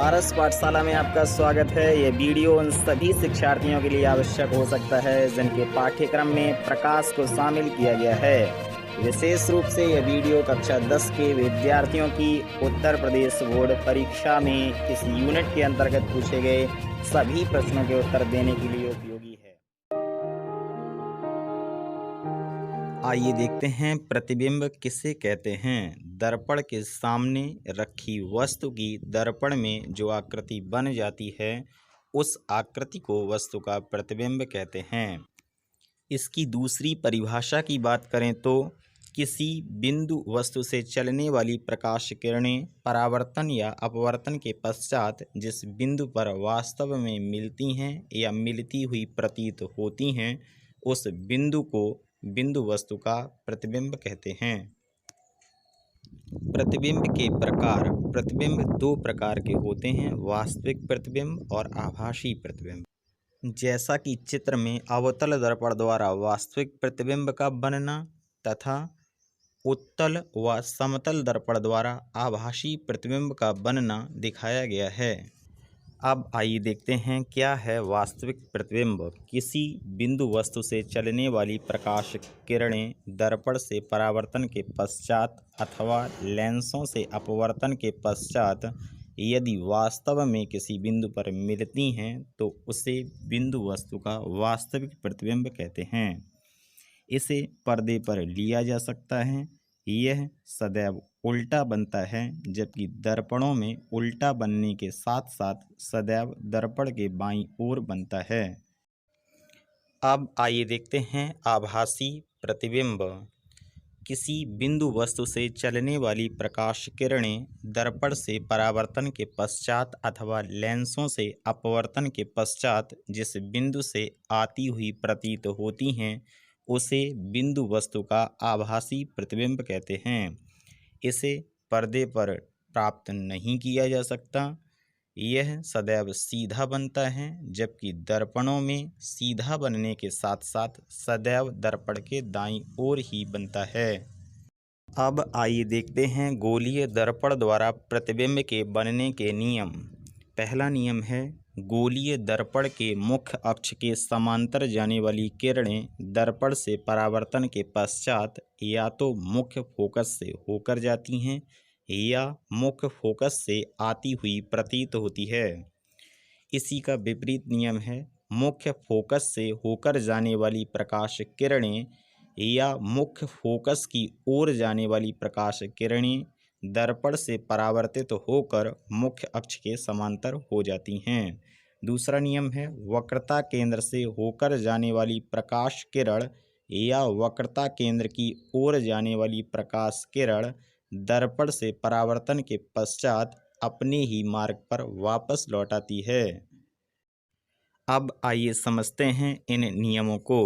पारस पाठशाला में आपका स्वागत है। ये वीडियो उन सभी शिक्षार्थियों के लिए आवश्यक हो सकता है जिनके पाठ्यक्रम में प्रकाश को शामिल किया गया है। विशेष रूप से यह वीडियो कक्षा 10 के विद्यार्थियों की उत्तर प्रदेश बोर्ड परीक्षा में इस यूनिट के अंतर्गत पूछे गए सभी प्रश्नों के उत्तर देने के लिए उपयोगी है। आइए देखते हैं प्रतिबिंब किसे कहते हैं। दर्पण के सामने रखी वस्तु की दर्पण में जो आकृति बन जाती है उस आकृति को वस्तु का प्रतिबिंब कहते हैं। इसकी दूसरी परिभाषा की बात करें तो किसी बिंदु वस्तु से चलने वाली प्रकाश किरणें परावर्तन या अपवर्तन के पश्चात जिस बिंदु पर वास्तव में मिलती हैं या मिलती हुई प्रतीत होती हैं उस बिंदु को बिंदु वस्तु का प्रतिबिंब कहते हैं। प्रतिबिंब के प्रकार। प्रतिबिंब दो प्रकार के होते हैं, वास्तविक प्रतिबिंब और आभासी प्रतिबिंब। जैसा कि चित्र में अवतल दर्पण द्वारा वास्तविक प्रतिबिंब का बनना तथा उत्तल व समतल दर्पण द्वारा आभासी प्रतिबिंब का बनना दिखाया गया है। अब आइए देखते हैं क्या है वास्तविक प्रतिबिंब। किसी बिंदु वस्तु से चलने वाली प्रकाश किरणें दर्पण से परावर्तन के पश्चात अथवा लेंसों से अपवर्तन के पश्चात यदि वास्तव में किसी बिंदु पर मिलती हैं तो उसे बिंदु वस्तु का वास्तविक प्रतिबिंब कहते हैं। इसे पर्दे पर लिया जा सकता है। यह सदैव उल्टा बनता है, जबकि दर्पणों में उल्टा बनने के साथ साथ सदैव दर्पण के बाईं ओर बनता है। अब आइए देखते हैं आभासी प्रतिबिंब। किसी बिंदु वस्तु से चलने वाली प्रकाश किरणें दर्पण से परावर्तन के पश्चात अथवा लेंसों से अपवर्तन के पश्चात जिस बिंदु से आती हुई प्रतीत होती हैं उसे बिंदु वस्तु का आभासी प्रतिबिंब कहते हैं। इसे पर्दे पर प्राप्त नहीं किया जा सकता। यह सदैव सीधा बनता है, जबकि दर्पणों में सीधा बनने के साथ साथ सदैव दर्पण के दाईं ओर ही बनता है। अब आइए देखते हैं गोलीय दर्पण द्वारा प्रतिबिंब के बनने के नियम। पहला नियम है गोलीय दर्पण के मुख्य अक्ष के समांतर जाने वाली किरणें दर्पण से परावर्तन के पश्चात या तो मुख्य फोकस से होकर जाती हैं या मुख्य फोकस से आती हुई प्रतीत होती है। इसी का विपरीत नियम है मुख्य फोकस से होकर जाने वाली प्रकाश किरणें या मुख्य फोकस की ओर जाने वाली प्रकाश किरणें दर्पण से परावर्तित होकर मुख्य अक्ष के समांतर हो जाती हैं। दूसरा नियम है वक्रता केंद्र से होकर जाने वाली प्रकाश किरण या वक्रता केंद्र की ओर जाने वाली प्रकाश किरण दर्पण से परावर्तन के पश्चात अपने ही मार्ग पर वापस लौट आती है। अब आइए समझते हैं इन नियमों को।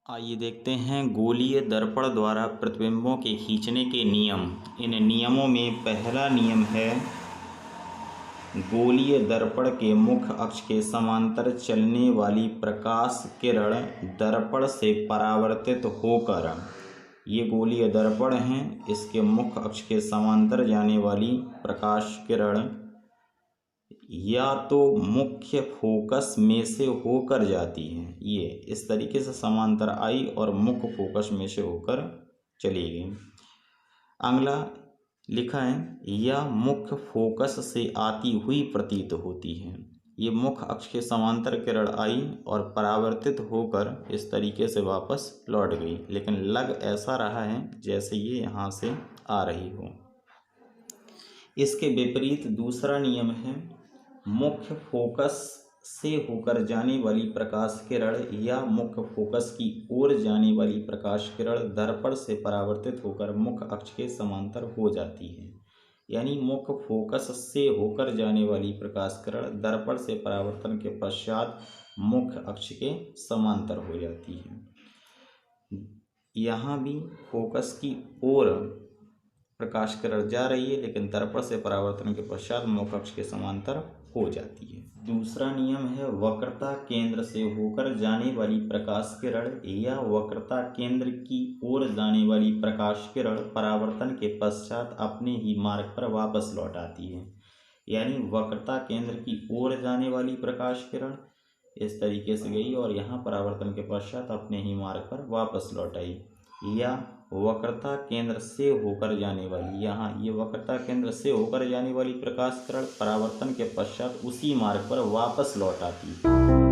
आइए देखते हैं गोलीय दर्पण द्वारा प्रतिबिंबों के खींचने के नियम। इन नियमों में पहला नियम है गोलीय दर्पण के मुख्य अक्ष के समांतर चलने वाली प्रकाश किरण दर्पण से परावर्तित होकर, ये गोलीय दर्पण हैं, इसके मुख्य अक्ष के समांतर जाने वाली प्रकाश किरण या तो मुख्य फोकस में से होकर जाती हैं। ये इस तरीके से समांतर आई और मुख्य फोकस में से होकर चली गई। अगला लिखा है या मुख्य फोकस से आती हुई प्रतीत होती है। ये मुख्य अक्ष के समांतर किरण आई और परावर्तित होकर इस तरीके से वापस लौट गई, लेकिन लग ऐसा रहा है जैसे ये यहाँ से आ रही हो। इसके विपरीत दूसरा नियम है मुख्य फोकस से होकर जाने वाली प्रकाश किरण या मुख्य फोकस की ओर जाने वाली प्रकाश किरण दर्पण से परावर्तित होकर मुख्य अक्ष के समांतर हो जाती है। यानी मुख्य फोकस से होकर जाने वाली प्रकाश किरण दर्पण से परावर्तन के पश्चात मुख्य अक्ष के समांतर हो जाती है। यहाँ भी फोकस की ओर प्रकाश किरण जा रही है, लेकिन दर्पण से परावर्तन के पश्चात मुख्य अक्ष के समांतर हो जाती है। दूसरा नियम है वक्रता केंद्र से होकर जाने वाली प्रकाश किरण या वक्रता केंद्र की ओर जाने वाली प्रकाश किरण परावर्तन के पश्चात अपने ही मार्ग पर वापस लौट आती है। यानी वक्रता केंद्र की ओर जाने वाली प्रकाश किरण इस तरीके से गई और यहाँ परावर्तन के पश्चात अपने ही मार्ग पर वापस लौट आई। या वक्रता केंद्र से होकर जाने वाली, यहाँ ये वक्रता केंद्र से होकर जाने वाली प्रकाश किरण परावर्तन के पश्चात उसी मार्ग पर वापस लौट आती है।